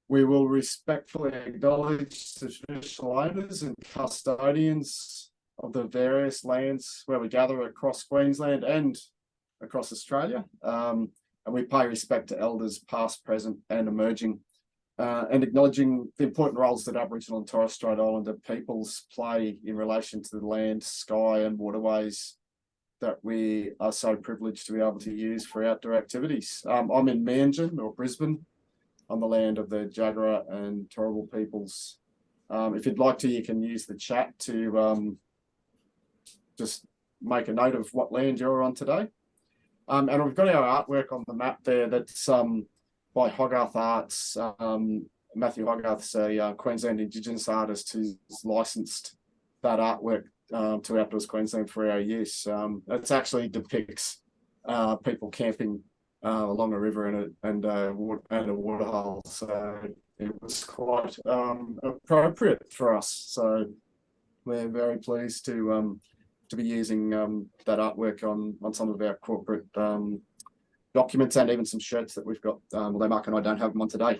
We will respectfully acknowledge the traditional owners and custodians of the various lands where we gather across Queensland and across Australia. And we pay respect to elders past, present and emerging, and acknowledging the important roles that Aboriginal and Torres Strait Islander peoples play in relation to the land, sky and waterways that we are so privileged to be able to use for outdoor activities. I'm in Meanjin or Brisbane on the land of the Jagera and Turrbal peoples. If you'd like to, you can use the chat to just make a note of what land you're on today. And we've got our artwork on the map there that's by Hogarth Arts. Matthew Hogarth's a Queensland Indigenous artist who's licensed that artwork to Outdoors Queensland for our use. It actually depicts people camping along a river and a waterhole, so it was quite appropriate for us. So we're very pleased to be using that artwork on some of our corporate documents and even some shirts that we've got. Although Mark and I don't have them on today.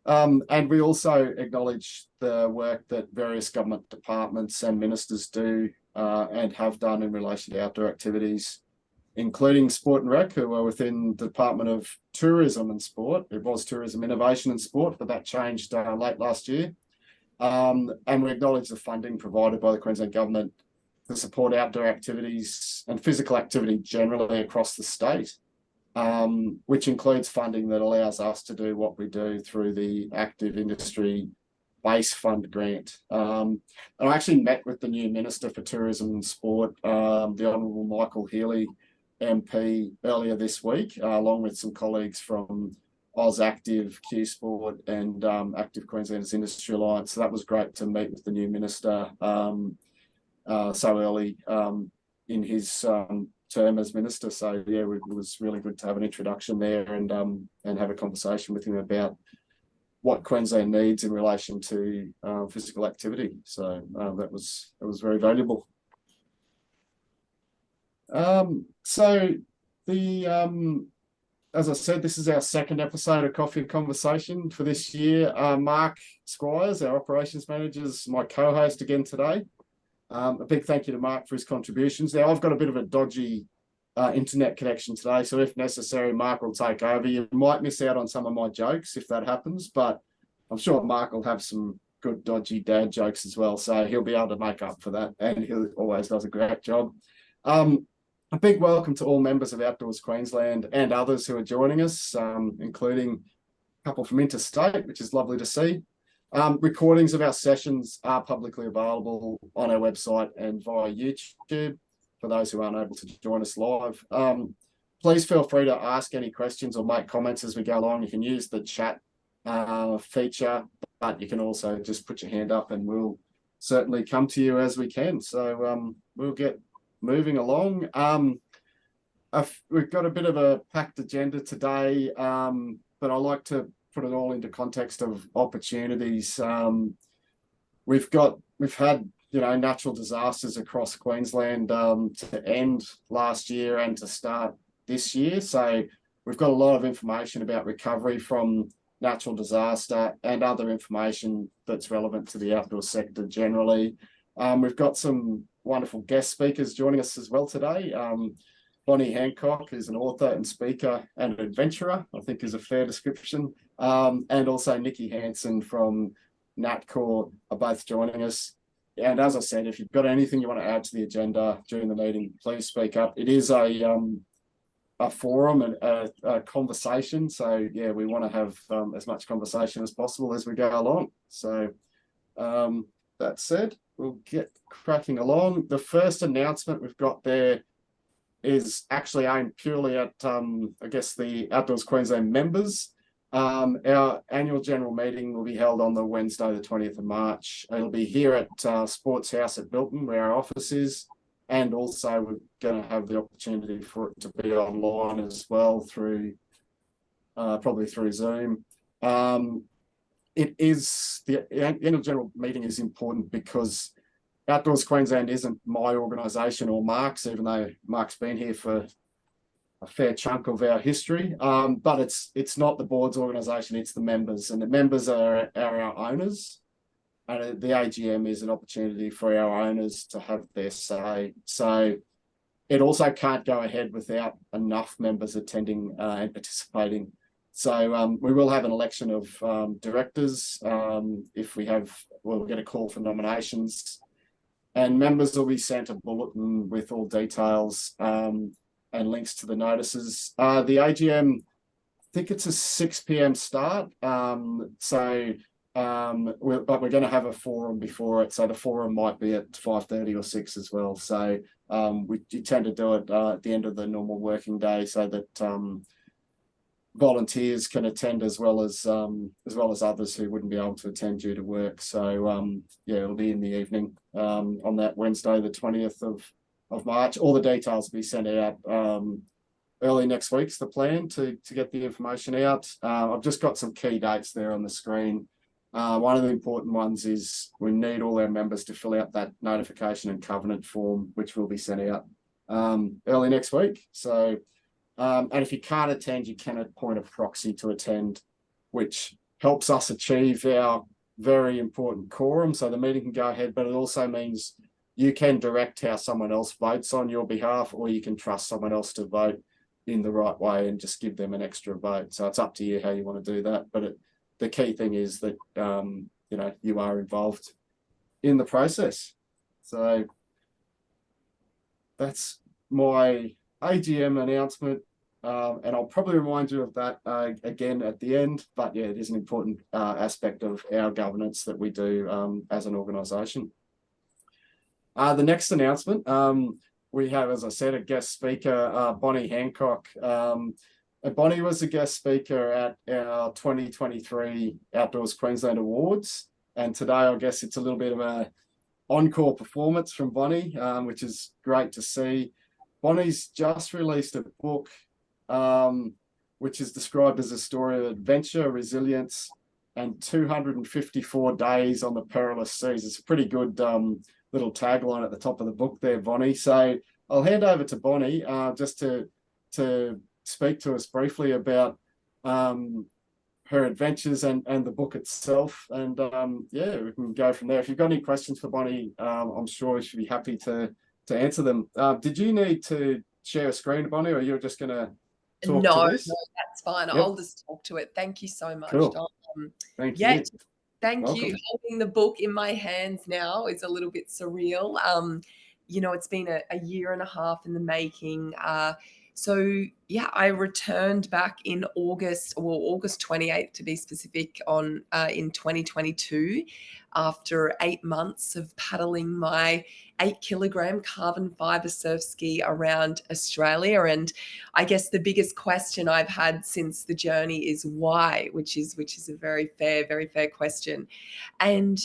And we also acknowledge the work that various government departments and ministers do and have done in relation to outdoor activities, including Sport and Rec, who are within the Department of Tourism and Sport. It was Tourism, Innovation and Sport, but that changed late last year. And we acknowledge the funding provided by the Queensland Government to support outdoor activities and physical activity generally across the state, which includes funding that allows us to do what we do through the Active Industry Base Fund grant. And I actually met with the new Minister for Tourism and Sport, the Honourable Michael Healy, MP, earlier this week, along with some colleagues from AusActive, Q Sport and Active Queensland's Industry Alliance. So that was great to meet with the new Minister so early in his term as Minister. So yeah, it was really good to have an introduction there and have a conversation with him about what Queensland needs in relation to physical activity. So that was very valuable. So the as I said, this is our second episode of Coffee and Conversation for this year. Mark Squires, our operations manager, is my co-host again today. A big thank you to Mark for his contributions. Now, I've got a bit of a dodgy internet connection today, so if necessary, Mark will take over. You might miss out on some of my jokes if that happens, but I'm sure Mark will have some good dodgy dad jokes as well, so he'll be able to make up for that, and he always does a great job. A big welcome to all members of Outdoors Queensland and others who are joining us, including a couple from interstate, which is lovely to see. Recordings of our sessions are publicly available on our website and via YouTube for those who aren't able to join us live. Please feel free to ask any questions or make comments as we go along. You can use the chat feature, but you can also just put your hand up and we'll certainly come to you as we can. So we'll get moving along. We've got a bit of a packed agenda today, but I like to put it all into context of opportunities. We've had natural disasters across Queensland to end last year and to start this year. So we've got a lot of information about recovery from natural disaster and other information that's relevant to the outdoor sector generally. We've got some wonderful guest speakers joining us as well today. Bonnie Hancock, who's an author and speaker and an adventurer, I think is a fair description. And also Nikki Hansen from NatCORR are both joining us. And as I said, if you've got anything you want to add to the agenda during the meeting, please speak up. It is a forum and a conversation. So yeah, we want to have as much conversation as possible as we go along. So that said, we'll get cracking along. The first announcement we've got there is actually aimed purely at, I guess, the Outdoors Queensland members. Our annual general meeting will be held on the Wednesday, the 20th of March. It'll be here at Sports House at Bilton, where our office is. And also we're going to have the opportunity for it to be online as well through, probably through Zoom. It is, the annual general meeting is important because Outdoors Queensland isn't my organisation or Mark's, even though Mark's been here for a fair chunk of our history. But it's not the board's organisation; it's the members, and the members are our owners. And the AGM is an opportunity for our owners to have their say. So it also can't go ahead without enough members attending and participating. So we will have an election of directors. If we'll get a call for nominations, and members will be sent a bulletin with all details and links to the notices. The AGM, I think it's a 6 p.m. start. But we're going to have a forum before it, so the forum might be at 5:30 or 6 as well. So we tend to do it at the end of the normal working day, so that volunteers can attend as well as others who wouldn't be able to attend due to work. So yeah, it'll be in the evening on that Wednesday, the 20th of March. All the details will be sent out early next week's the plan to get the information out. I've just got some key dates there on the screen. One of the important ones is we need all our members to fill out that notification and covenant form, which will be sent out early next week. So, and if you can't attend, you can appoint a proxy to attend, which helps us achieve our very important quorum. So the meeting can go ahead, but it also means you can direct how someone else votes on your behalf, or you can trust someone else to vote in the right way and just give them an extra vote. So it's up to you how you want to do that. But the key thing is that, you are involved in the process. So that's my AGM announcement. And I'll probably remind you of that again at the end. But yeah, it is an important aspect of our governance that we do as an organisation. The next announcement, we have, as I said, a guest speaker, Bonnie Hancock. Bonnie was a guest speaker at our 2023 Outdoors Queensland Awards. And today, I guess it's a little bit of a encore performance from Bonnie, which is great to see. Bonnie's just released a book, which is described as a story of adventure, resilience, and 254 days on the perilous seas. It's a pretty good little tagline at the top of the book there, Bonnie. So I'll hand over to Bonnie just to speak to us briefly about her adventures and the book itself. And yeah, we can go from there. If you've got any questions for Bonnie, I'm sure she'd be happy to answer them. Did you need to share a screen, Bonnie, or you're just going to talk to this? No, that's fine. Yep. I'll just talk to it. Thank you so much, cool. Dom. Thank you. Thank you. Holding the book in my hands now is a little bit surreal. It's been a year and a half in the making. So yeah, I returned back in August 28th to be specific, in 2022, after 8 months of paddling my 8-kilogram carbon fiber surf ski around Australia. And I guess the biggest question I've had since the journey is why, which is a very fair question. And,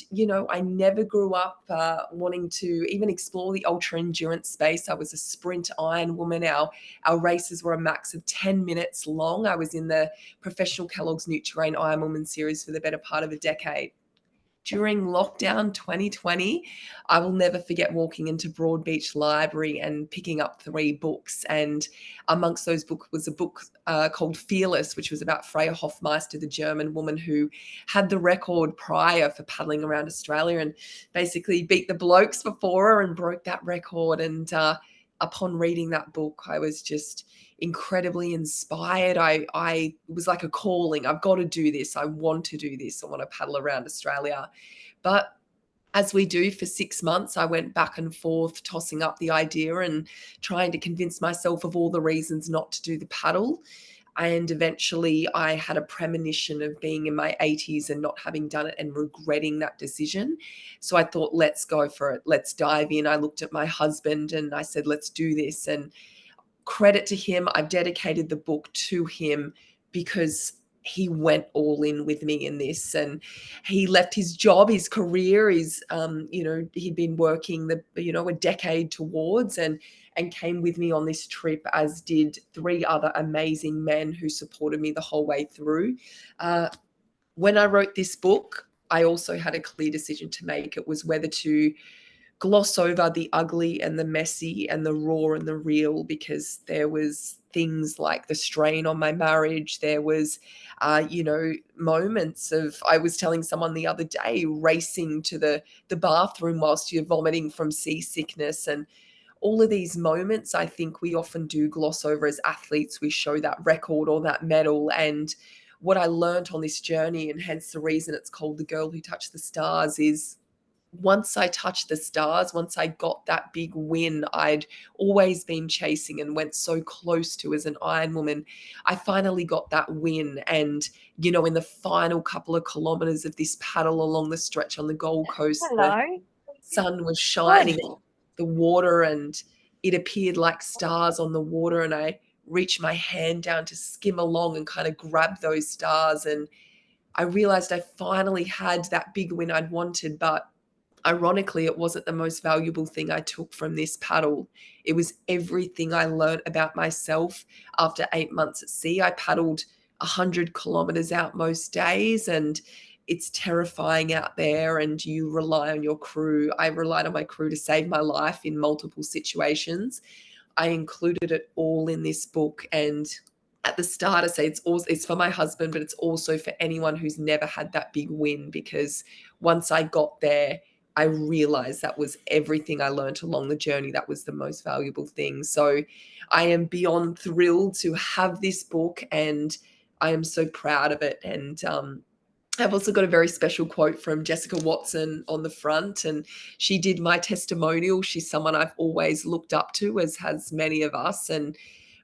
I never grew up wanting to even explore the ultra endurance space. I was a sprint iron woman. Our races were a max of 10 minutes long. I was in the professional Kellogg's New Terrain Ironwoman series for the better part of a decade. During lockdown 2020, I will never forget walking into Broadbeach Library and picking up 3 books. And amongst those books was a book called Fearless, which was about Freya Hofmeister, the German woman who had the record prior for paddling around Australia and basically beat the blokes before her and broke that record. And upon reading that book, I was just incredibly inspired. I was like a calling. I've got to do this. I want to do this. I want to paddle around Australia. But as we do for 6 months, I went back and forth, tossing up the idea and trying to convince myself of all the reasons not to do the paddle. And eventually I had a premonition of being in my 80s and not having done it and regretting that decision. So I thought, let's go for it. Let's dive in. I looked at my husband and I said, let's do this. And credit to him, I've dedicated the book to him because he went all in with me in this, and he left his job, his career, he'd been working a decade towards, and came with me on this trip, as did 3 other amazing men who supported me the whole way through. When I wrote this book, I also had a clear decision to make. It was whether to gloss over the ugly and the messy and the raw and the real, because there was things like the strain on my marriage. There was, moments of, I was telling someone the other day, racing to the bathroom whilst you're vomiting from seasickness. And all of these moments, I think we often do gloss over as athletes. We show that record or that medal. And what I learned on this journey, and hence the reason it's called The Girl Who Touched the Stars, is once I touched the stars, once I got that big win I'd always been chasing and went so close to as an Ironwoman, I finally got that win. And, in the final couple of kilometers of this paddle along the stretch on the Gold Coast, the Hello. sun was shining on the water and it appeared like stars on the water. And I reached my hand down to skim along and kind of grab those stars. And I realized I finally had that big win I'd wanted, but ironically, it wasn't the most valuable thing I took from this paddle. It was everything I learned about myself after 8 months at sea. I paddled 100 kilometers out most days, and it's terrifying out there, and you rely on your crew. I relied on my crew to save my life in multiple situations. I included it all in this book, and at the start I say it's for my husband, but it's also for anyone who's never had that big win, because once I got there, I realized that was everything I learned along the journey. That was the most valuable thing. So I am beyond thrilled to have this book, and I am so proud of it. And I've also got a very special quote from Jessica Watson on the front, and she did my testimonial. She's someone I've always looked up to, as has many of us. And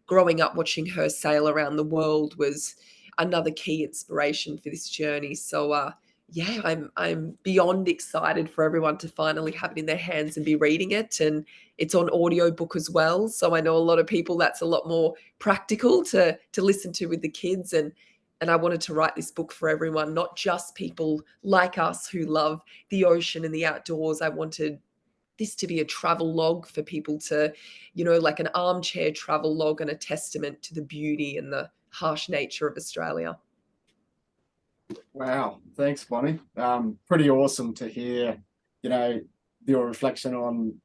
growing up watching her sail around the world was another key inspiration for this journey. So yeah, I'm beyond excited for everyone to finally have it in their hands and be reading it. And it's on audiobook as well. So I know a lot of people, that's a lot more practical to listen to with the kids. And I wanted to write this book for everyone, not just people like us who love the ocean and the outdoors. I wanted this to be a travel log for people to, like an armchair travel log and a testament to the beauty and the harsh nature of Australia. Wow, thanks, Bonnie. Pretty awesome to hear, your reflection on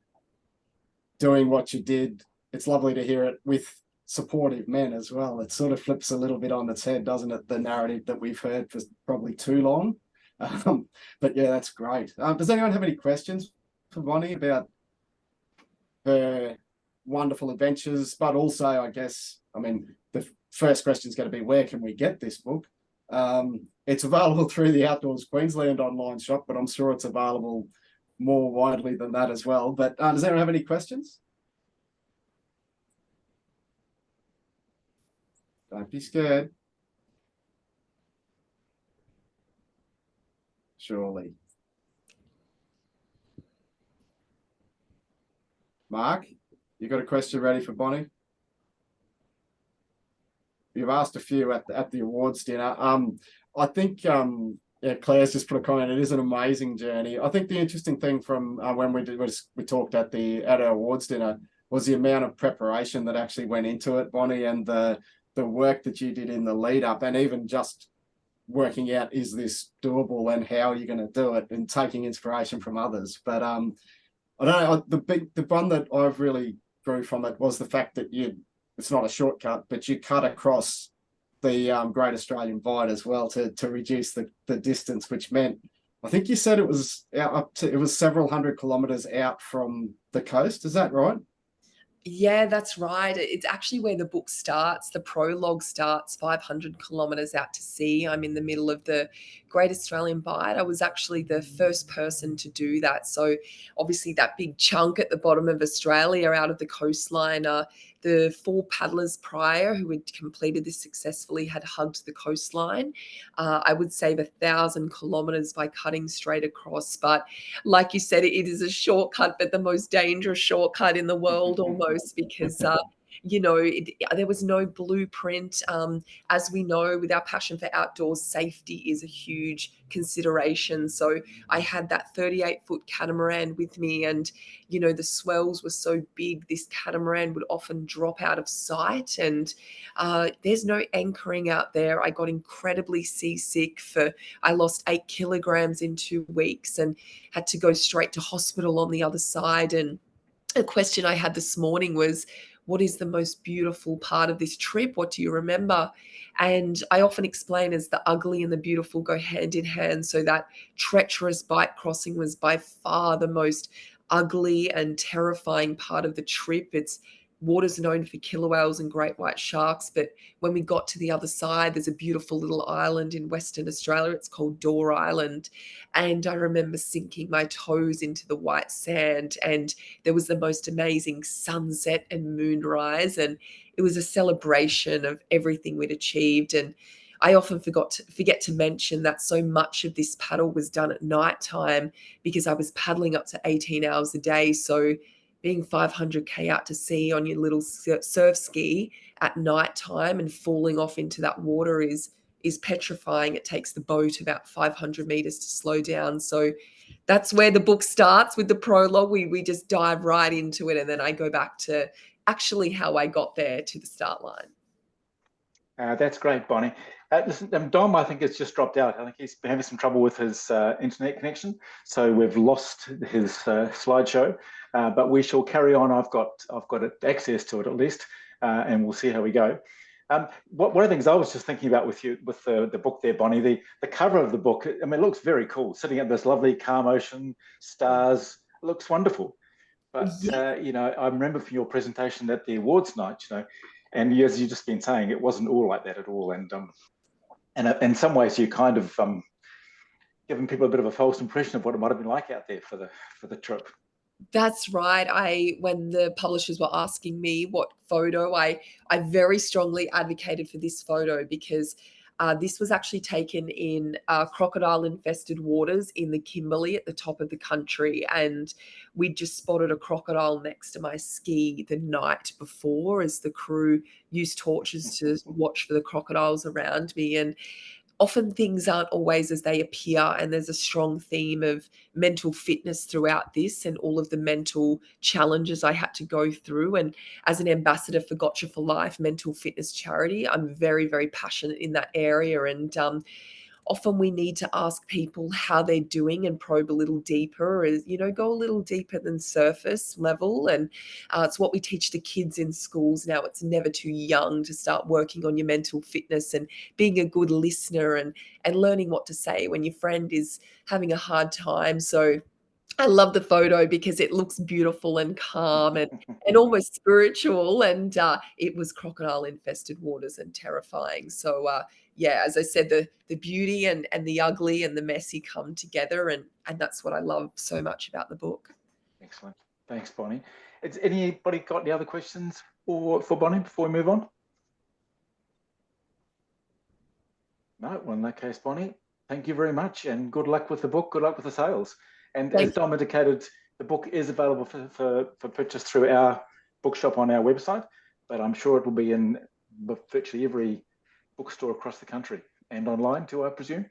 doing what you did. It's lovely to hear it with supportive men as well. It sort of flips a little bit on its head, doesn't it? The narrative that we've heard for probably too long. But yeah, that's great. Does anyone have any questions for Bonnie about her wonderful adventures? But also, I guess, the first question is going to be, where can we get this book? It's available through the Outdoors Queensland online shop, but I'm sure it's available more widely than that as well. But does anyone have any questions? Don't be scared. Surely. Mark, you got a question ready for Bonnie? You've asked a few at the awards dinner. I think Claire's just put a comment. It is an amazing journey. I think the interesting thing from when we talked at our awards dinner was the amount of preparation that actually went into it, Bonnie, and the work that you did in the lead up, and even just working out, is this doable and how are you going to do it, and taking inspiration from others. But I don't know, the one that I've really grew from it was the fact that it's not a shortcut, but you cut across the Great Australian Bight as well to reduce the distance, which meant, I think you said it was several hundred kilometers out from the coast. Is that right? Yeah, that's right. It's actually where the book starts. The prologue starts 500 kilometres out to sea. I'm in the middle of the Great Australian Bight. I was actually the first person to do that. So obviously that big chunk at the bottom of Australia out of the coastline, the 4 paddlers prior who had completed this successfully had hugged the coastline. I would save 1,000 kilometres by cutting straight across. But like you said, it is a shortcut, but the most dangerous shortcut in the world almost, because there was no blueprint. As we know, with our passion for outdoors, safety is a huge consideration. So I had that 38-foot catamaran with me, and the swells were so big, this catamaran would often drop out of sight, and there's no anchoring out there. I got incredibly seasick. I lost 8 kilograms in 2 weeks and had to go straight to hospital on the other side. And a question I had this morning was, what is the most beautiful part of this trip? What do you remember? And I often explain as the ugly and the beautiful go hand in hand. So that treacherous bike crossing was by far the most ugly and terrifying part of the trip. It's water's known for killer whales and great white sharks, but when we got to the other side, there's a beautiful little island in Western Australia. It's called Door Island. And I remember sinking my toes into the white sand, and there was the most amazing sunset and moonrise. And it was a celebration of everything we'd achieved. And I often forget to mention that so much of this paddle was done at night time because I was paddling up to 18 hours a day. So being 500k out to sea on your little surf ski at night time and falling off into that water is petrifying. It takes the boat about 500 meters to slow down. So that's where the book starts with the prologue. We just dive right into it, and then I go back to actually how I got there to the start line. That's great, Bonnie. Listen, Dom, I think has just dropped out. I think he's having some trouble with his internet connection, so we've lost his slideshow. But we shall carry on. I've got access to it at least, and we'll see how we go. One of the things I was just thinking about with you, with the book there, Bonnie, the cover of the book, I mean, it looks very cool, sitting at this lovely calm ocean, stars, it looks wonderful. But, you know, I remember from your presentation at the awards night, you know, and as you've just been saying, it wasn't all like that at all. And in some ways, you kind of giving people a bit of a false impression of what it might have been like out there for the trip. That's right. When the publishers were asking me what photo, I very strongly advocated for this photo because this was actually taken in crocodile-infested waters in the Kimberley at the top of the country. And we just spotted a crocodile next to my ski the night before as the crew used torches to watch for the crocodiles around me. And often things aren't always as they appear, and there's a strong theme of mental fitness throughout this and all of the mental challenges I had to go through. And as an ambassador for Gotcha for Life mental fitness charity, I'm very, very passionate in that area. And often we need to ask people how they're doing and probe a little deeper, go a little deeper than surface level. And it's what we teach the kids in schools now. It's never too young to start working on your mental fitness and being a good listener and learning what to say when your friend is having a hard time. So I love the photo because it looks beautiful and calm and almost spiritual. And it was crocodile-infested waters and terrifying. So, yeah, as I said, the beauty and the ugly and the messy come together. And that's what I love so much about the book. Excellent. Thanks, Bonnie. Has anybody got any other questions for Bonnie before we move on? No? Well, in that case, Bonnie, thank you very much and good luck with the book. Good luck with the sales. And as Dom indicated, the book is available for purchase through our bookshop on our website, but I'm sure it will be in virtually every bookstore across the country and online too, I presume.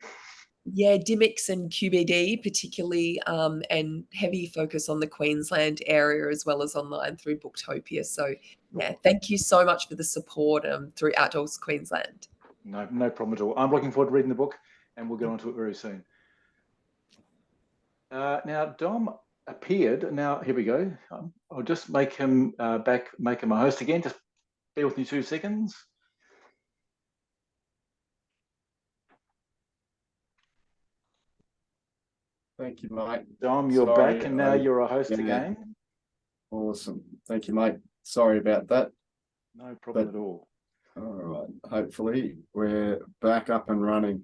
Yeah, Dimmicks and QBD particularly, and heavy focus on the Queensland area as well as online through Booktopia. So, yeah, thank you so much for the support through Outdoors Queensland. No problem at all. I'm looking forward to reading the book and we'll get onto it very soon. Now, Dom appeared. Now, here we go. I'll just make him make him a host again. Just bear with me 2 seconds. Thank you, mate. Dom, you're back, and now you're a host again. Awesome. Thank you, mate. Sorry about that. No problem at all. All right. Hopefully, we're back up and running.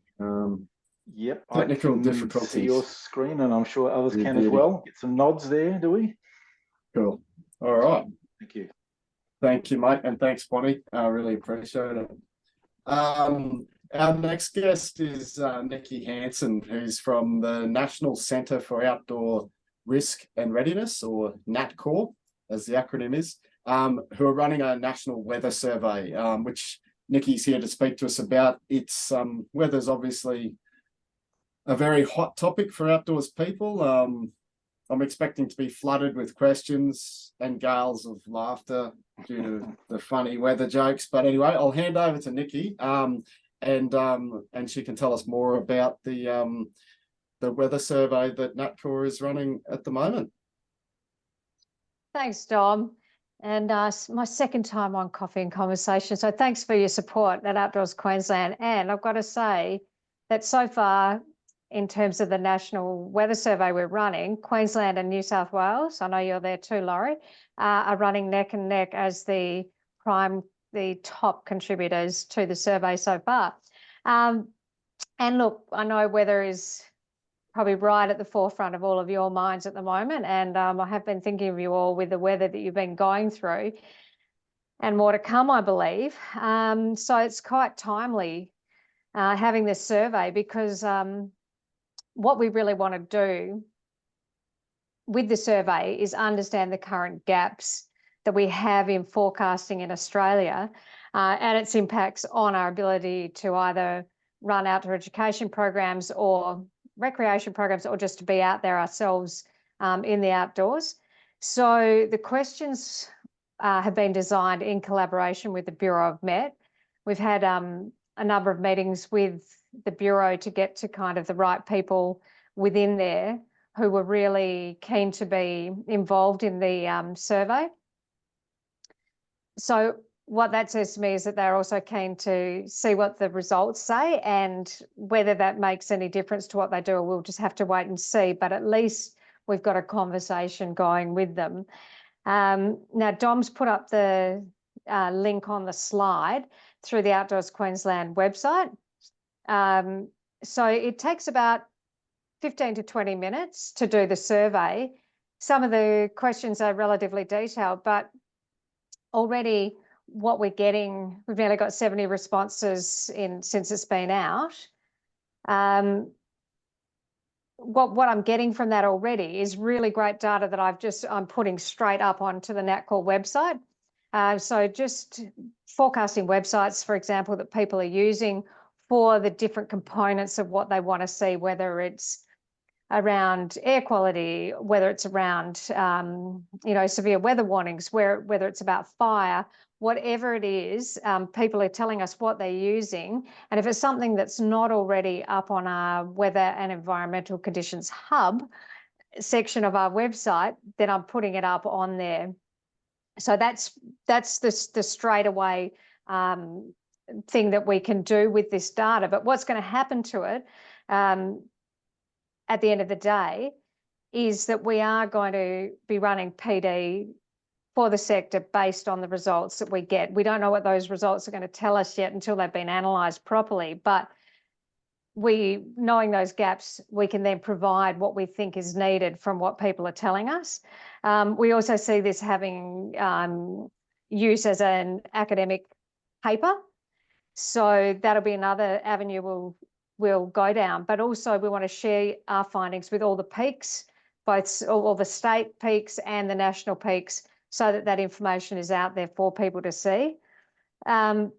Yep. Technical I can difficulties. see your screen, and I'm sure others can as well. Get some nods there, do we? Cool. All right. Thank you. Thank you, mate, and thanks, Bonnie. I really appreciate it. Our next guest is Nikki Hansen, who's from the National Centre for Outdoor Risk and Readiness, or NatCORR, as the acronym is, who are running a national weather survey, which Nikki's here to speak to us about. It's weather's obviously a very hot topic for outdoors people. I'm expecting to be flooded with questions and gales of laughter due to the funny weather jokes. But anyway, I'll hand over to Nikki, and she can tell us more about the weather survey that NatCORR is running at the moment. Thanks, Dom. and my second time on Coffee and Conversation. So thanks for your support at Outdoors Queensland. And I've got to say that so far, in terms of the national weather survey we're running, Queensland and New South Wales, I know you're there too, Laurie, are running neck and neck as the top contributors to the survey so far. And look, I know weather is probably right at the forefront of all of your minds at the moment. And I have been thinking of you all with the weather that you've been going through and more to come, I believe. So it's quite timely having this survey, because what we really want to do with the survey is understand the current gaps that we have in forecasting in Australia and its impacts on our ability to either run outdoor education programs or recreation programs, or just to be out there ourselves in the outdoors. So the questions have been designed in collaboration with the Bureau of Met. We've had a number of meetings with the Bureau to get to kind of the right people within there who were really keen to be involved in the survey. So what that says to me is that they're also keen to see what the results say, and whether that makes any difference to what they do, we'll just have to wait and see. But at least we've got a conversation going with them. Now, Dom's put up the link on the slide through the Outdoors Queensland website. So it takes about 15 to 20 minutes to do the survey. Some of the questions are relatively detailed, but already what we're getting, we've nearly got 70 responses since it's been out. What I'm getting from that already is really great data that I'm putting straight up onto the NatCORR website. So just forecasting websites, for example, that people are using for the different components of what they want to see, whether it's around air quality, whether it's around severe weather warnings, whether it's about fire, whatever it is, people are telling us what they're using. And if it's something that's not already up on our weather and environmental conditions hub section of our website, then I'm putting it up on there. So that's the straightaway thing that we can do with this data. But what's going to happen to it at the end of the day is that we are going to be running PD for the sector based on the results that we get. We don't know what those results are going to tell us yet until they've been analysed properly, but knowing those gaps, we can then provide what we think is needed from what people are telling us. We also see this having use as an academic paper. So that'll be another avenue we'll go down, but also we want to share our findings with all the peaks, both all the state peaks and the national peaks, so that information is out there for people to see. And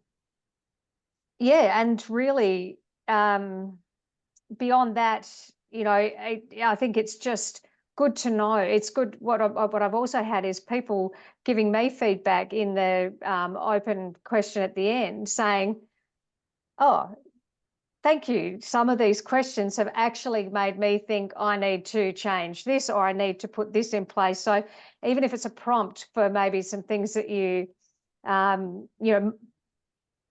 really beyond that, I think it's just good to know. It's good. What I've also had is people giving me feedback in the open question at the end saying, oh, thank you. Some of these questions have actually made me think I need to change this, or I need to put this in place. So even if it's a prompt for maybe some things that you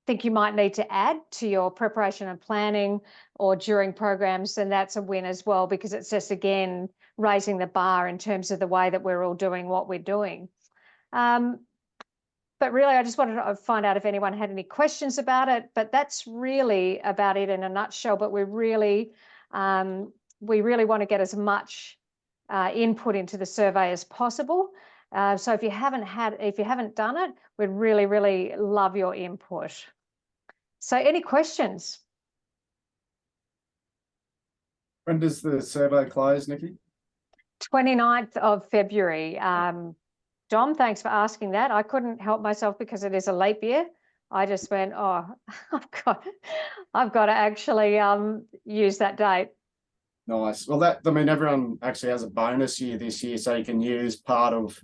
think you might need to add to your preparation and planning or during programs, then that's a win as well, because it's just, again, raising the bar in terms of the way that we're all doing what we're doing. But really, I just wanted to find out if anyone had any questions about it. But that's really about it in a nutshell. But we really want to get as much input into the survey as possible. So if you haven't done it, we'd really, really love your input. So any questions? When does the survey close, Nikki? 29th of February. Dom, thanks for asking that. I couldn't help myself because it is a leap year. I just went, oh, I've got to actually use that date. Nice. Well, everyone actually has a bonus year this year, so you can use part of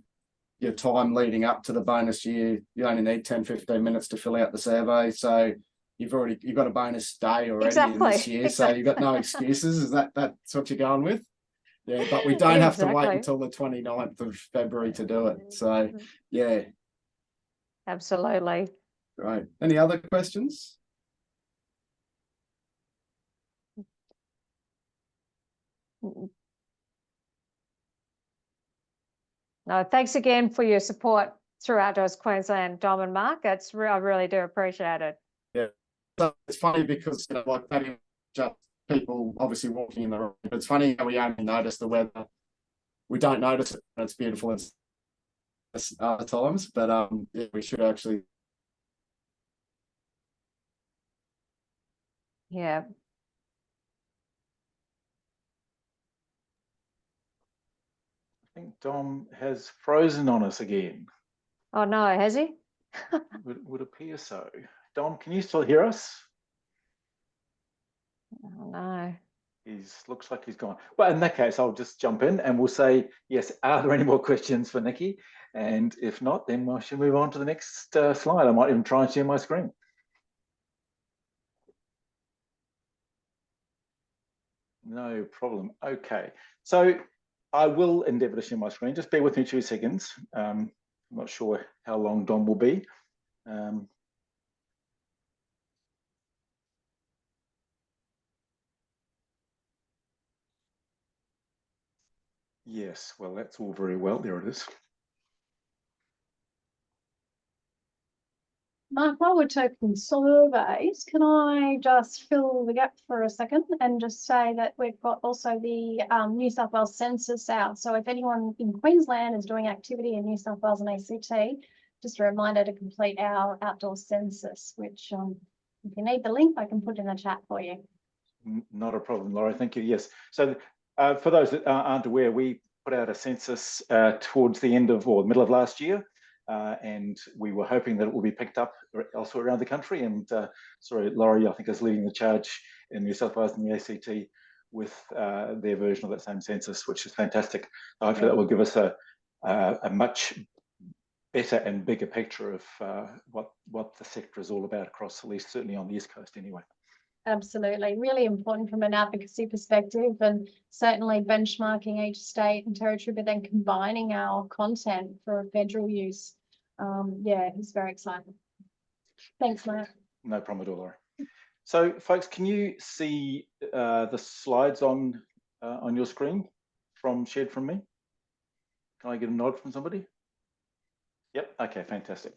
your time leading up to the bonus year. You only need 10, 15 minutes to fill out the survey. So you've got a bonus day already in this year. So you've got no excuses. Is that's what you're going with? Yeah, but we don't have to wait until the 29th of February to do it. So yeah, Absolutely. Great. Any other questions? No, thanks again for your support through Outdoors Queensland, Dom and Mark. I really do appreciate it. Yeah. So it's funny because, like that is just people obviously walking in the room. It's funny how we only notice the weather. We don't notice it when it's beautiful at other times, but yeah, we should actually. Yeah. I think Dom has frozen on us again. Oh no, has he? Would appear so. Dom, can you still hear us? Oh no. Looks like he's gone. Well, in that case, I'll just jump in and we'll say, yes, are there any more questions for Nikki? And if not, then we should move on to the next slide. I might even try and share my screen. No problem. Okay. So I will endeavour to share my screen. Just bear with me 2 seconds. I'm not sure how long Dom will be. Yes, well, that's all very well. There it is. Mark, while we're taking surveys, can I just fill the gap for a second and just say that we've got also the New South Wales Census out. So if anyone in Queensland is doing activity in New South Wales and ACT, just a reminder to complete our outdoor census, which if you need the link, I can put in the chat for you. Not a problem, Laurie. Thank you. Yes. So for those that aren't aware, we put out a census towards the end of or middle of last year. And we were hoping that it will be picked up elsewhere around the country. And sorry, Laurie, I think is leading the charge in New South Wales and the ACT with their version of that same census, which is fantastic. Hopefully that will give us a much better and bigger picture of what the sector is all about across, at least certainly on the East Coast anyway. Absolutely. Really important from an advocacy perspective, and certainly benchmarking each state and territory, but then combining our content for federal use. Yeah, it's very exciting. Thanks, Matt. No problem at all, Laurie. So, folks, can you see the slides on your screen shared from me? Can I get a nod from somebody? Yep. Okay, fantastic.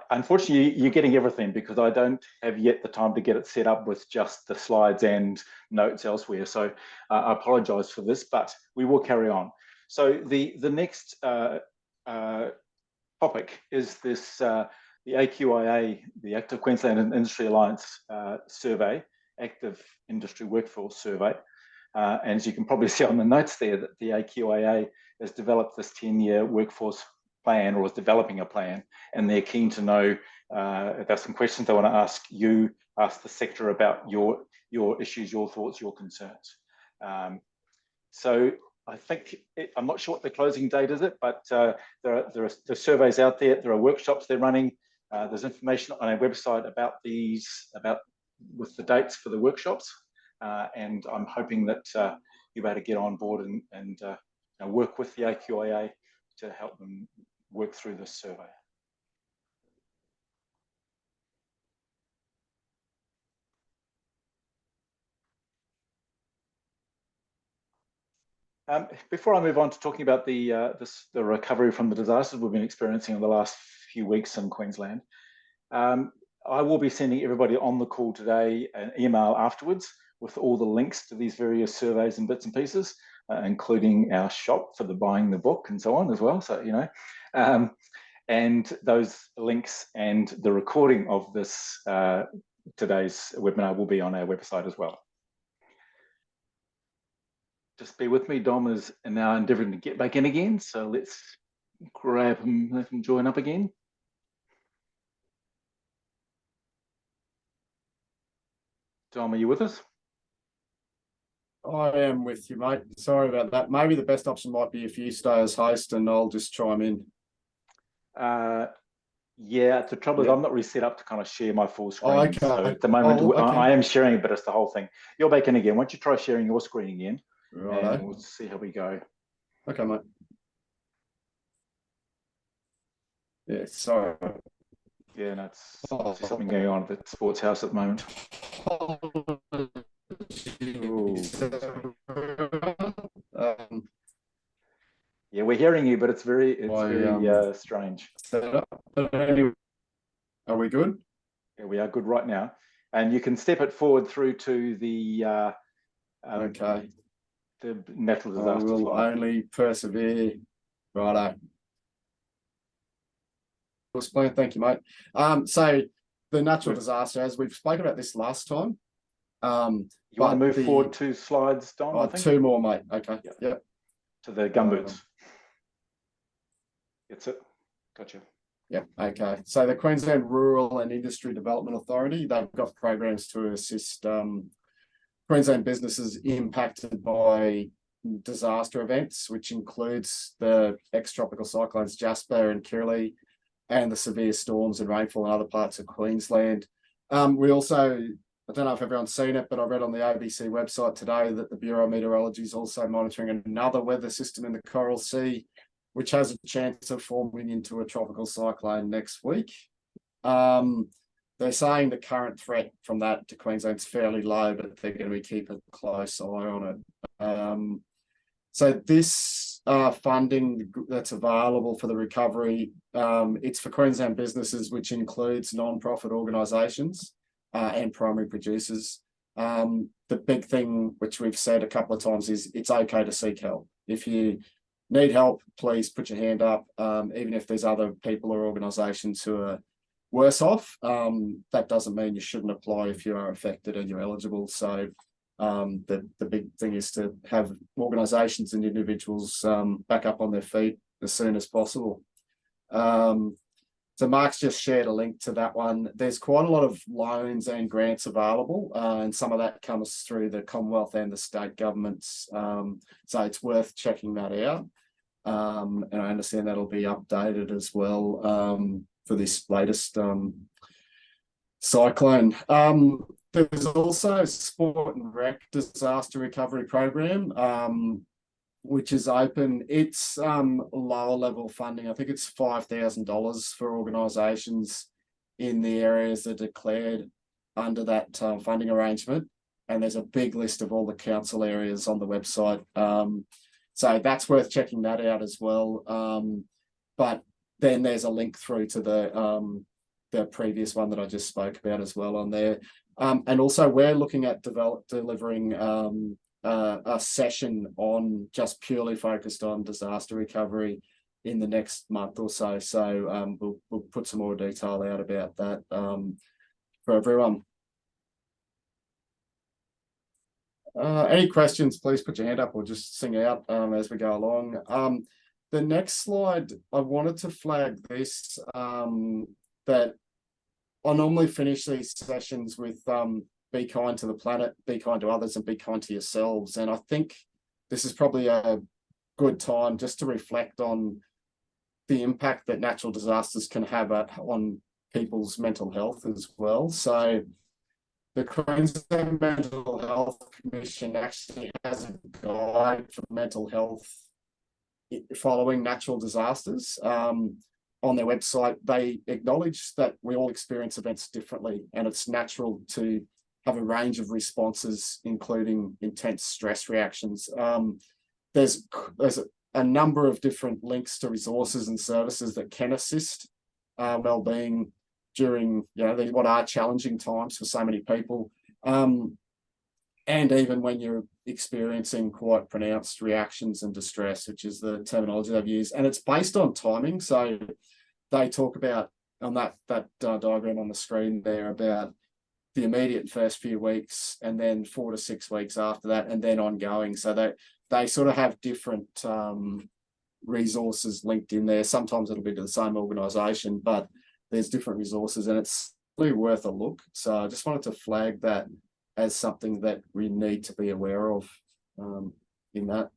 Unfortunately, you're getting everything because I don't have yet the time to get it set up with just the slides and notes elsewhere. So I apologise for this, but we will carry on. So the next topic is this the AQIA, the Active Queensland Industry Alliance survey, Active Industry Workforce Survey. And as you can probably see on the notes there, that the AQIA has developed this 10-year workforce plan, or is developing a plan, and they're keen to know if there's some questions they want to ask you, ask the sector about your issues, your thoughts, your concerns. So I think I'm not sure what the closing date is, but there are surveys out there. There are workshops they're running. There's information on our website about these, with the dates for the workshops, and I'm hoping that you'll be able to get on board and work with the AQIA to help them work through this survey. Before I move on to talking about the recovery from the disasters we've been experiencing in the last few weeks in Queensland, I will be sending everybody on the call today an email afterwards with all the links to these various surveys and bits and pieces, including our shop for buying the book and so on as well. So, and those links and the recording of this today's webinar will be on our website as well. Just bear with me. Dom is now endeavouring to get back in again, so let's grab him, let him join up again. Dom, are you with us? I am with you, mate. Sorry about that. Maybe the best option might be if you stay as host and I'll just chime in. Yeah, the trouble is I'm not really set up to kind of share my full screen. Oh, okay. So at the moment, okay. I am sharing it, but it's the whole thing. You're back in again. Why don't you try sharing your screen again? Righto. And we'll see how we go. Okay, mate. Yeah, sorry. Yeah, no, it's obviously something going on at the sports house at the moment. Yeah, we're hearing you, but it's very strange. But anyway, are we good? Yeah, we are good right now. And you can step it forward through to the Okay. the natural I disaster will slide. only persevere. Righto. Explain. Thank you, mate. So the natural disaster, as we've spoken about this last time. You want to move forward 2 slides, Don? I think 2 more, mate. Okay. Yep. To the gumboots. That's it. Gotcha. Yeah. Okay. So the Queensland Rural and Industry Development Authority, they've got programs to assist Queensland businesses impacted by disaster events, which includes the ex-tropical cyclones Jasper and Kirrily, and the severe storms and rainfall in other parts of Queensland. We also, I don't know if everyone's seen it, but I read on the ABC website today that the Bureau of Meteorology is also monitoring another weather system in the Coral Sea, which has a chance of forming into a tropical cyclone next week. They're saying the current threat from that to Queensland's fairly low, but they're going to be keeping a close eye on it. So this funding that's available for the recovery, it's for Queensland businesses, which includes non-profit organisations and primary producers. The big thing, which we've said a couple of times, is it's okay to seek help. If you need help, please put your hand up. Even if there's other people or organisations who are worse off, that doesn't mean you shouldn't apply if you are affected and you're eligible. So the big thing is to have organisations and individuals back up on their feet as soon as possible. So Mark's just shared a link to that one. There's quite a lot of loans and grants available, and some of that comes through the Commonwealth and the state governments. So it's worth checking that out. And I understand that'll be updated as well for this latest cyclone. There's also Sport and Rec Disaster Recovery Program, which is open. It's lower level funding. I think it's $5,000 for organisations in the areas that are declared under that funding arrangement. And there's a big list of all the council areas on the website. So that's worth checking that out as well. But then there's a link through to the previous one that I just spoke about as well on there. And also we're looking at delivering a session on just purely focused on disaster recovery in the next month or so. So we'll put some more detail out about that for everyone. Any questions, please put your hand up or just sing out as we go along. The next slide, I wanted to flag this, that I normally finish these sessions with be kind to the planet, be kind to others, and be kind to yourselves. And I think this is probably a good time just to reflect on the impact that natural disasters can have on people's mental health as well. So the Queensland Mental Health Commission actually has a guide for mental health following natural disasters. On their website, they acknowledge that we all experience events differently, and it's natural to have a range of responses, including intense stress reactions. There's a number of different links to resources and services that can assist well-being during what are challenging times for so many people, and even when you're experiencing quite pronounced reactions and distress, which is the terminology they've used. And it's based on timing. So they talk about on that diagram on the screen there about the immediate first few weeks, and then 4 to 6 weeks after that, and then ongoing. So they sort of have different resources linked in there. Sometimes it'll be to the same organisation, but there's different resources, and it's really worth a look. So I just wanted to flag that as something that we need to be aware of in that.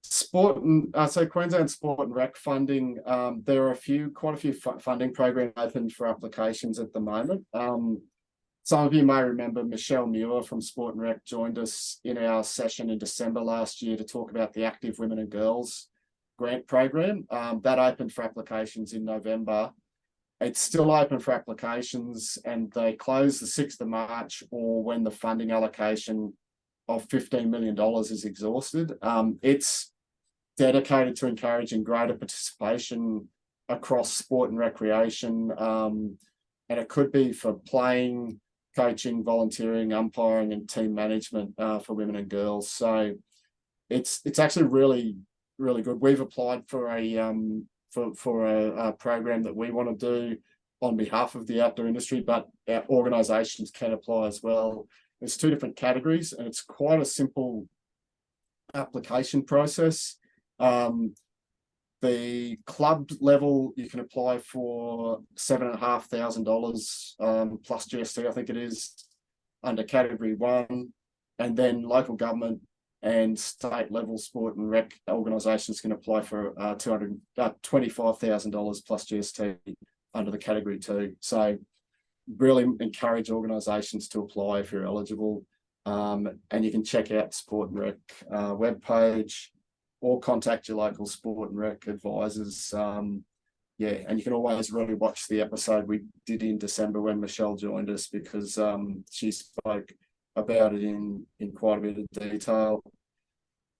So Queensland Sport and Rec funding, there are quite a few funding programs open for applications at the moment. Some of you may remember Michelle Muir from Sport and Rec joined us in our session in December last year to talk about the Active Women and Girls grant program. That opened for applications in November. It's still open for applications, and they close the 6th of March or when the funding allocation of $15 million is exhausted. It's dedicated to encouraging greater participation across sport and recreation. And it could be for playing, coaching, volunteering, umpiring, and team management for women and girls. So it's actually really, really good. We've applied for a program that we want to do on behalf of the outdoor industry, but our organisations can apply as well. There's 2 different categories, and it's quite a simple application process. The club level, you can apply for $7,500 plus GST, I think it is, under category 1, and then local government and state level sport and rec organisations can apply for $25,000 plus GST under the category 2. So really encourage organisations to apply if you're eligible, and you can check out the Sport and Rec webpage or contact your local sport and rec advisors. Yeah, and you can always really watch the episode we did in December when Michelle joined us, because she spoke about it in quite a bit of detail.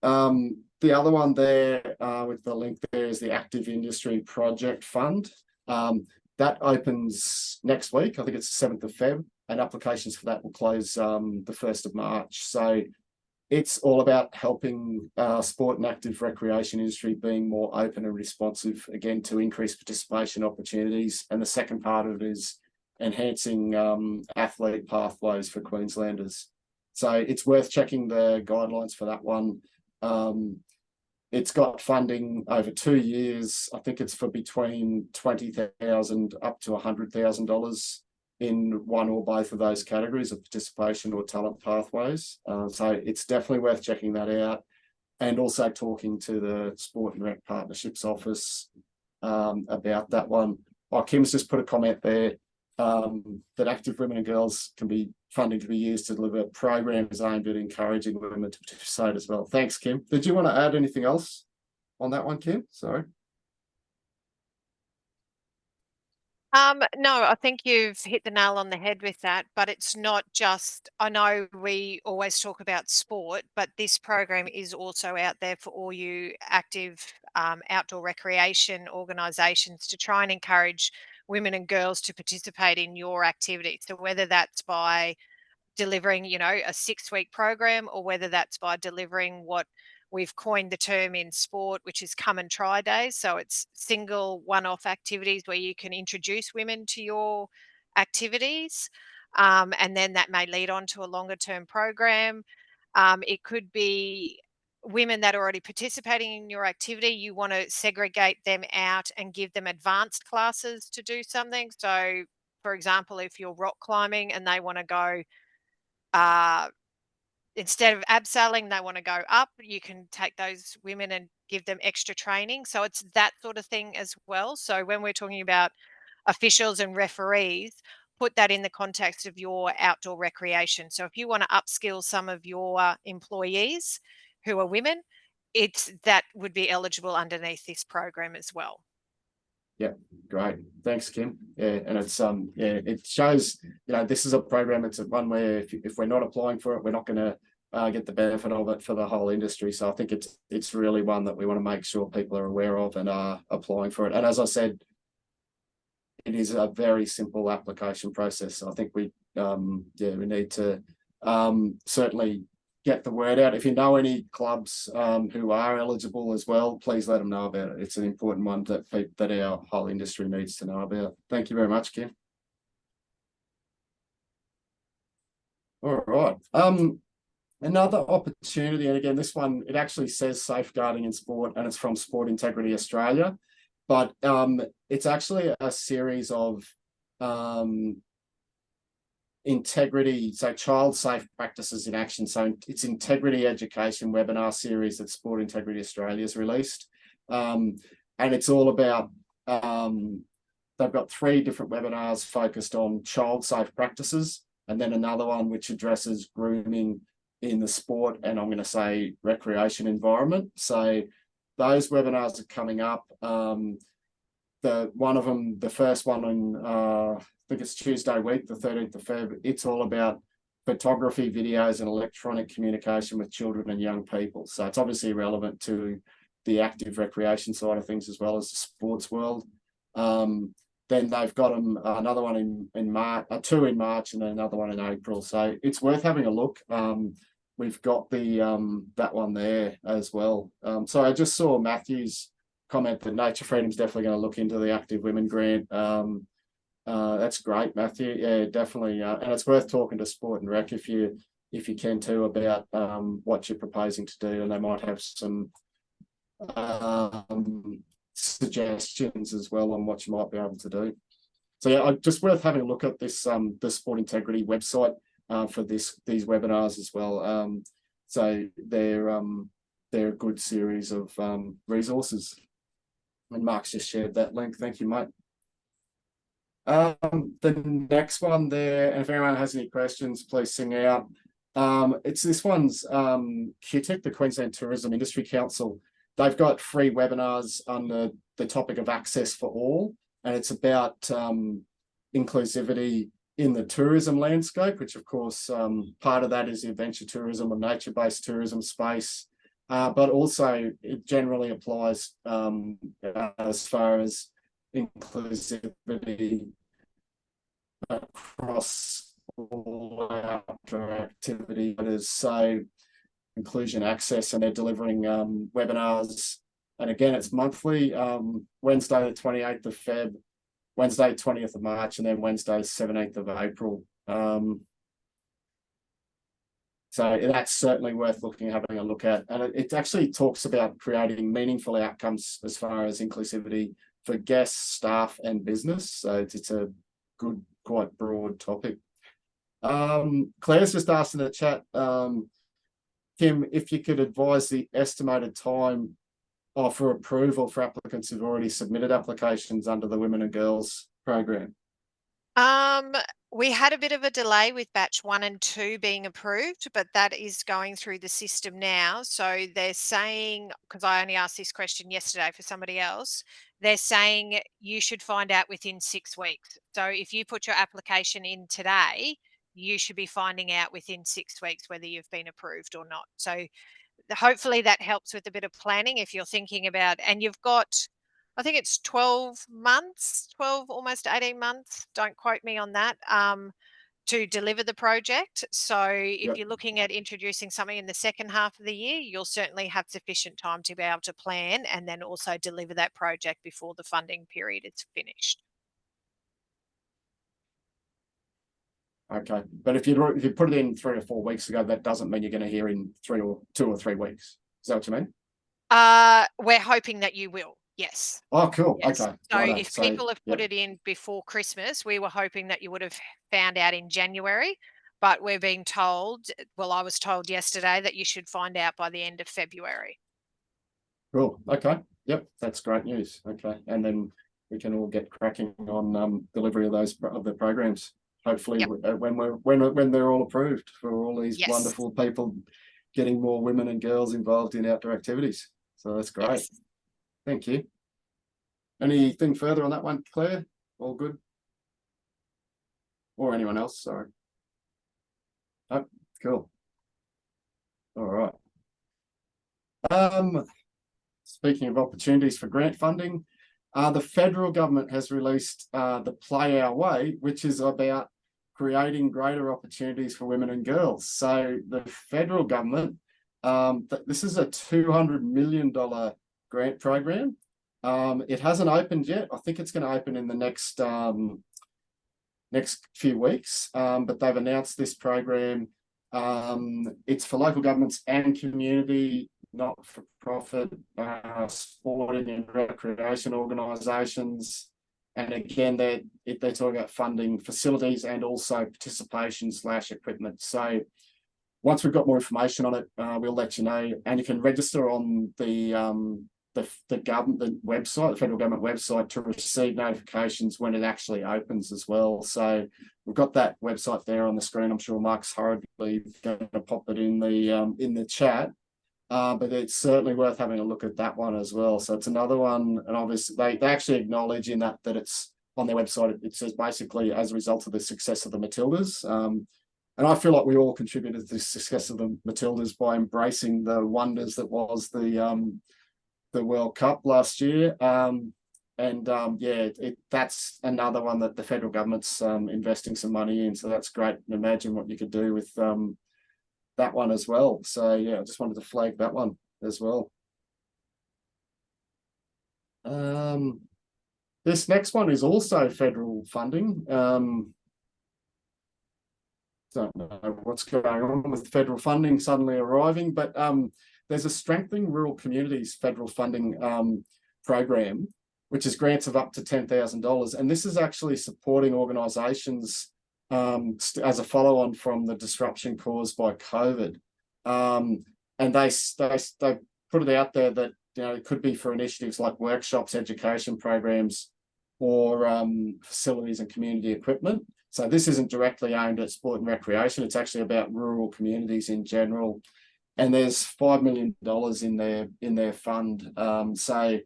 The other one there with the link there is the Active Industry Project Fund. That opens next week. I think it's the 7th of Feb, and applications for that will close the 1st of March. So it's all about helping sport and active recreation industry being more open and responsive, again, to increase participation opportunities. And the second part of it is enhancing athlete pathways for Queenslanders. So it's worth checking the guidelines for that one. It's got funding over 2 years. I think it's for between $20,000 up to $100,000 in one or both of those categories of participation or talent pathways. So it's definitely worth checking that out, and also talking to the Sport and Rec Partnerships Office about that one. Kim's just put a comment there that active women and girls can be funding to be used to deliver programs aimed at encouraging women to participate as well. Thanks, Kim. Did you want to add anything else on that one, Kim? Sorry. No, I think you've hit the nail on the head with that, but it's not just, I know we always talk about sport, but this program is also out there for all you active outdoor recreation organisations to try and encourage women and girls to participate in your activities. So whether that's by delivering, you know, a 6-week program, or whether that's by delivering what we've coined the term in sport, which is come and try days. So it's single one-off activities where you can introduce women to your activities. And then that may lead on to a longer term program. It could be women that are already participating in your activity. You want to segregate them out and give them advanced classes to do something. So for example, if you're rock climbing and they want to go, instead of abseiling, they want to go up, you can take those women and give them extra training. So it's that sort of thing as well. So when we're talking about officials and referees, put that in the context of your outdoor recreation. So if you want to upskill some of your employees who are women, that would be eligible underneath this program as well. Yeah, great. Thanks, Kim. Yeah, and it's it shows, you know, this is a program. It's one where if we're not applying for it, we're not going to get the benefit of it for the whole industry. So I think it's really one that we want to make sure people are aware of and are applying for it. And as I said, it is a very simple application process. So I think we need to certainly get the word out. If you know any clubs who are eligible as well, please let them know about it. It's an important one that our whole industry needs to know about. Thank you very much, Kim. All right. Another opportunity, and again, this one, it actually says safeguarding in sport, and it's from Sport Integrity Australia, but it's actually a series of integrity, so child safe practices in action. So it's integrity education webinar series that Sport Integrity Australia has released, and it's all about they've got 3 different webinars focused on child safe practices, and then another one which addresses grooming in the sport and I'm going to say recreation environment. So those webinars are coming up. One of them, the first one on I think it's Tuesday week, the 13th of Feb. It's all about photography, videos, and electronic communication with children and young people. So it's obviously relevant to the active recreation side of things as well as the sports world. Then they've got another one in March, two in March, and then another one in April. So it's worth having a look. We've got the that one there as well. So I just saw Matthew's comment that Nature Freedom's definitely going to look into the Active Women grant. That's great, Matthew. Yeah, definitely. And it's worth talking to Sport and Rec if you can too about what you're proposing to do, and they might have some suggestions as well on what you might be able to do. So yeah, just worth having a look at this the Sport Integrity website for these webinars as well. So they're a good series of resources. And Mark's just shared that link. Thank you, mate. The next one there, and if anyone has any questions, please sing out. It's this one's QTIC, the Queensland Tourism Industry Council. They've got free webinars on the topic of access for all, and it's about inclusivity in the tourism landscape, which of course part of that is the adventure tourism or nature-based tourism space, but also it generally applies as far as inclusivity across all outdoor activities. So inclusion access, and they're delivering webinars, and again it's monthly, Wednesday the 28th of Feb, Wednesday 20th of March, and then Wednesday 17th of April. So that's certainly worth having a look at, and it actually talks about creating meaningful outcomes as far as inclusivity for guests, staff, and business. So it's a good, quite broad topic. Claire's just asked in the chat, Kim, if you could advise the estimated time for approval for applicants who've already submitted applications under the Women and Girls program. We had a bit of a delay with batch 1 and 2 being approved, but that is going through the system now. So they're saying, because I only asked this question yesterday for somebody else, they're saying you should find out within 6 weeks. So if you put your application in today, you should be finding out within 6 weeks whether you've been approved or not. So hopefully that helps with a bit of planning if you're thinking about, and you've got, I think it's 12 months, almost 18 months, don't quote me on that, to deliver the project. So if you're looking at introducing something in the second half of the year, you'll certainly have sufficient time to be able to plan and then also deliver that project before the funding period is finished. Okay, but if you put it in 3 or 4 weeks ago, that doesn't mean you're going to hear in 2 or 3 weeks. Is that what you mean? We're hoping that you will. Yes. Oh, cool. Yes. Okay. So if people have put it in before Christmas, we were hoping that you would have found out in January, but we're being told, well, I was told yesterday that you should find out by the end of February. Cool. Okay. Yep. That's great news. Okay. And then we can all get cracking on delivery of the programs. Hopefully when they're all approved, for all these wonderful people getting more women and girls involved in outdoor activities. So that's great. Yes. Thank you. Anything further on that one, Claire? All good? Or anyone else? Sorry. Oh, cool. All right. Speaking of opportunities for grant funding, the federal government has released the Play Our Way, which is about creating greater opportunities for women and girls. So the federal government, this is a $200 million grant program. It hasn't opened yet. I think it's going to open in the next few weeks, but they've announced this program. It's for local governments and community, not-for-profit, sporting and recreation organisations. And again, they're talking about funding facilities and also participation/equipment. So once we've got more information on it, we'll let you know. And you can register on the government website, the federal government website, to receive notifications when it actually opens as well. So we've got that website there on the screen. I'm sure Mark's hurriedly going to pop it in the chat. but it's certainly worth having a look at that one as well. So it's another one, and obviously they actually acknowledge in that it's on their website. It says basically as a result of the success of the Matildas. And I feel like we all contributed to the success of the Matildas by embracing the wonders that was the World Cup last year. That's another one that the federal government's investing some money in. So that's great. And imagine what you could do with that one as well. So yeah, I just wanted to flag that one as well. This next one is also federal funding. Don't know what's going on with federal funding suddenly arriving, but there's a Strengthening Rural Communities federal funding program, which is grants of up to $10,000. And this is actually supporting organisations as a follow-on from the disruption caused by COVID. And they put it out there that, you know, it could be for initiatives like workshops, education programs, or facilities and community equipment. So this isn't directly aimed at sport and recreation. It's actually about rural communities in general. And there's $5 million in their fund. So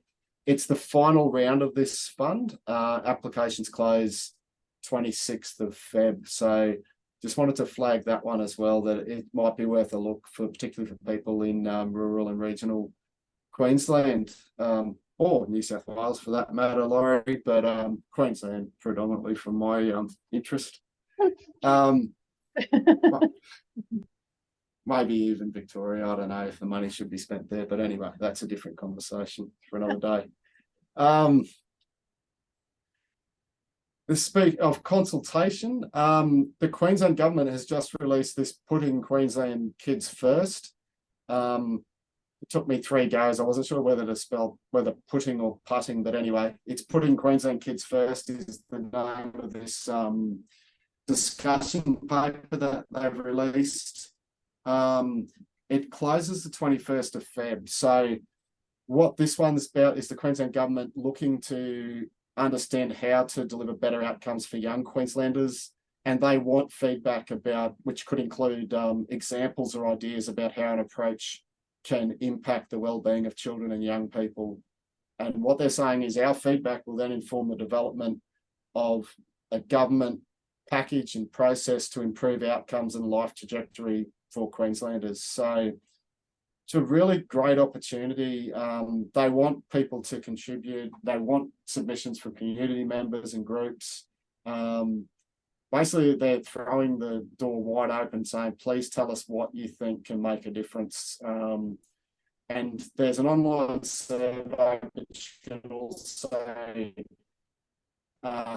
it's the final round of this fund. Applications close 26th of Feb. So just wanted to flag that one as well, that it might be worth a look for, particularly for people in rural and regional Queensland, or New South Wales for that matter, Laurie, but Queensland predominantly from my interest. Maybe even Victoria, I don't know if the money should be spent there, but anyway, that's a different conversation for another day. The speak of consultation, the Queensland government has just released this Putting Queensland Kids First. It took me 3 goes. I wasn't sure whether to spell whether putting or putting, but anyway, it's Putting Queensland Kids First is the name of this discussion paper that they've released. It closes the 21st of Feb. So what this one's about is the Queensland government looking to understand how to deliver better outcomes for young Queenslanders, and they want feedback about, which could include examples or ideas about how an approach can impact the well-being of children and young people. And what they're saying is our feedback will then inform the development of a government package and process to improve outcomes and life trajectory for Queenslanders. So it's a really great opportunity. They want people to contribute. They want submissions from community members and groups. Basically, they're throwing the door wide open, saying, please tell us what you think can make a difference. And there's an online survey which can also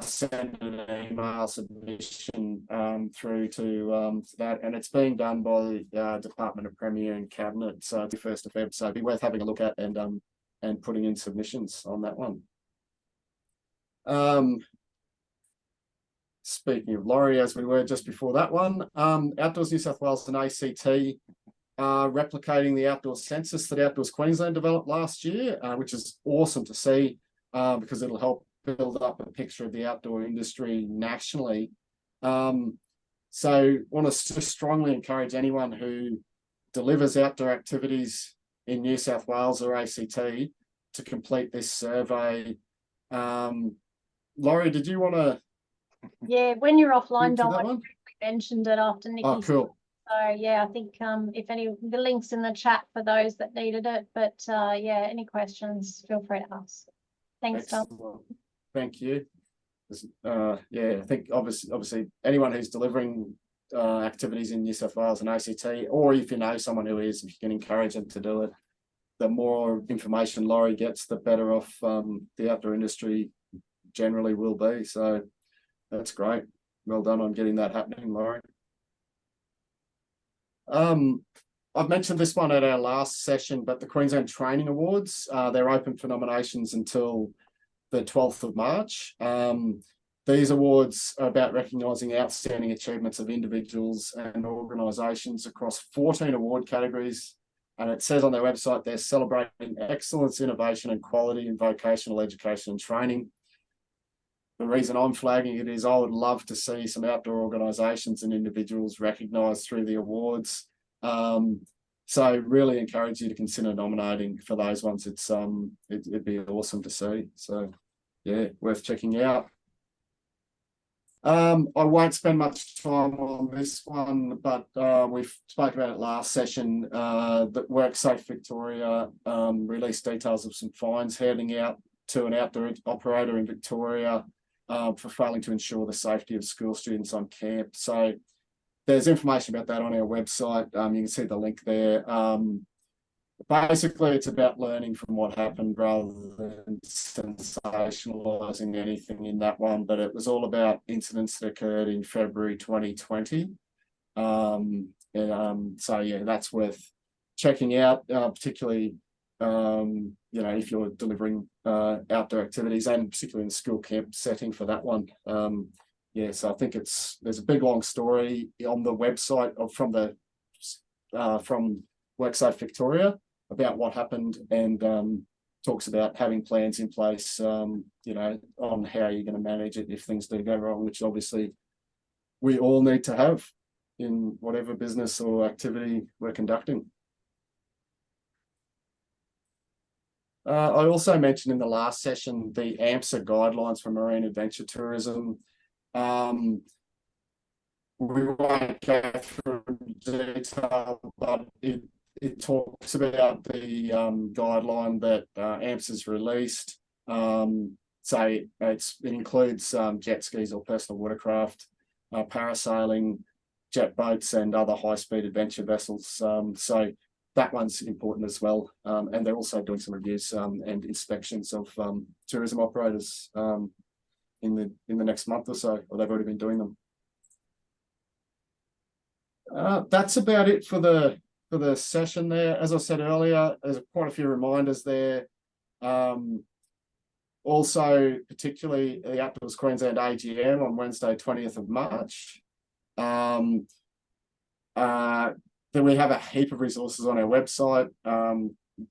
send an email submission through to that, and it's being done by the Department of Premier and Cabinet. So it's the 1st of Feb, so it'd be worth having a look at and putting in submissions on that one. Speaking of Laurie, as we were just before that one, Outdoors New South Wales and ACT are replicating the outdoor census that Outdoors Queensland developed last year, which is awesome to see because it'll help build up a picture of the outdoor industry nationally. So want to just strongly encourage anyone who delivers outdoor activities in New South Wales or ACT to complete this survey. Laurie, did you want to? Yeah, when you're offline, Dom, I mentioned it after Nikki. Oh, cool. So yeah, I think if any, the link's in the chat for those that needed it. But yeah, any questions, feel free to ask. Thanks, Dom. Thank you. Yeah, I think obviously anyone who's delivering activities in New South Wales and ACT, or if you know someone who is, if you can encourage them to do it, the more information Laurie gets, the better off the outdoor industry generally will be. So that's great. Well done on getting that happening, Laurie. I've mentioned this one at our last session, but the Queensland Training Awards, they're open for nominations until the 12th of March. These awards are about recognising outstanding achievements of individuals and organisations across 14 award categories. And it says on their website, they're celebrating excellence, innovation and quality in vocational education and training. The reason I'm flagging it is I would love to see some outdoor organisations and individuals recognised through the awards. So really encourage you to consider nominating for those ones. It'd be awesome to see. So yeah, worth checking out. I won't spend much time on this one, but we've spoke about it last session. That WorkSafe Victoria released details of some fines handing out to an outdoor operator in Victoria for failing to ensure the safety of school students on camp. So there's information about that on our website. You can see the link there. Basically, it's about learning from what happened rather than sensationalising anything in that one. But it was all about incidents that occurred in February 2020. So yeah, that's worth checking out, particularly if you're delivering outdoor activities, and particularly in the school camp setting for that one. Yeah, so I think there's a big long story on the website from WorkSafe Victoria about what happened, and talks about having plans in place, on how you're going to manage it if things do go wrong, which obviously we all need to have in whatever business or activity we're conducting. I also mentioned in the last session the AMSA guidelines for marine adventure tourism. We won't go through detail, but it talks about the guideline that AMSA's released. So it includes jet skis or personal watercraft, parasailing, jet boats, and other high-speed adventure vessels. So that one's important as well. And they're also doing some reviews and inspections of tourism operators in the next month or so, or they've already been doing them. That's about it for the session there. As I said earlier, there's quite a few reminders there. Also, particularly the Outdoors Queensland AGM on Wednesday, 20th of March. Then we have a heap of resources on our website.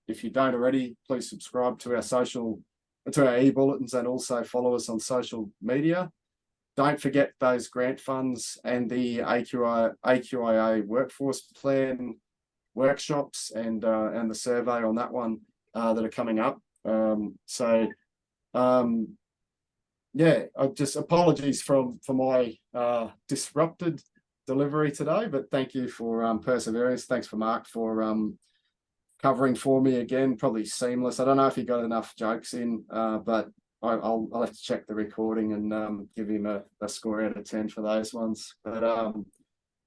If you don't already, please subscribe to our e-bulletins, and also follow us on social media. Don't forget those grant funds and the AQIA workforce plan workshops and the survey on that one that are coming up. Yeah, just apologies for my disrupted delivery today, but thank you for perseverance. Thanks for Mark for covering for me again, probably seamless. I don't know if he got enough jokes in, but I'll have to check the recording and give him a score out of 10 for those ones. But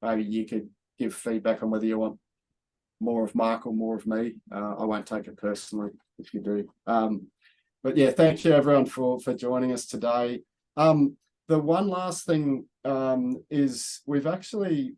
maybe you could give feedback on whether you want more of Mark or more of me. I won't take it personally if you do. But yeah, thank you everyone for joining us today. The one last thing is we've actually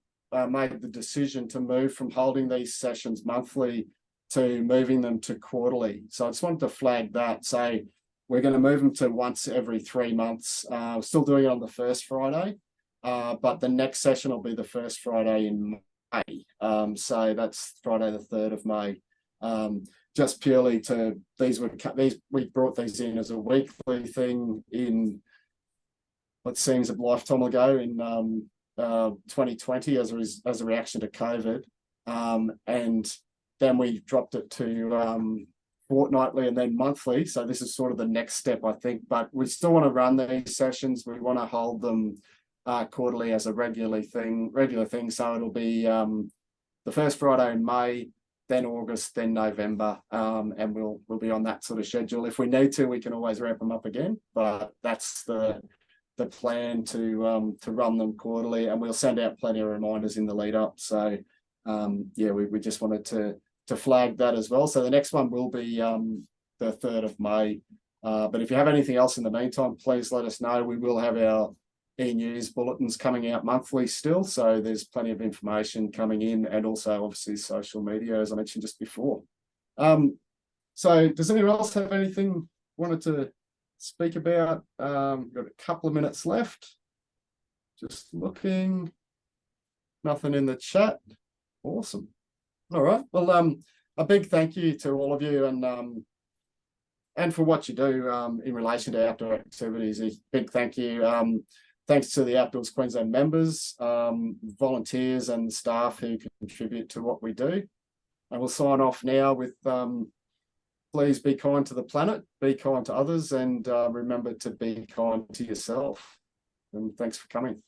made the decision to move from holding these sessions monthly to moving them to quarterly. So I just wanted to flag that. So we're going to move them to once every 3 months. Still doing it on the first Friday, but the next session will be the first Friday in May. So that's Friday the 3rd of May. Just purely to we brought these in as a weekly thing in what seems a lifetime ago in 2020 as a reaction to COVID, and then we dropped it to fortnightly and then monthly. So this is sort of the next step, I think. But we still want to run these sessions. We want to hold them quarterly as a regular thing. So it'll be the first Friday in May, then August, then November, and we'll be on that sort of schedule. If we need to, we can always ramp them up again. But that's the plan to run them quarterly, and we'll send out plenty of reminders in the lead up. So yeah, we just wanted to flag that as well. So the next one will be the 3rd of May. But if you have anything else in the meantime, please let us know. We will have our e-news bulletins coming out monthly still, so there's plenty of information coming in, and also obviously social media, as I mentioned just before. So does anyone else have anything wanted to speak about? We've got a couple of minutes left. Just looking. Nothing in the chat. Awesome. All right. Well, a big thank you to all of you, and for what you do in relation to outdoor activities. A big thank you. Thanks to the Outdoors Queensland members, volunteers, and staff who contribute to what we do. we'll sign off now with please be kind to the planet, be kind to others, and remember to be kind to yourself. And thanks for coming.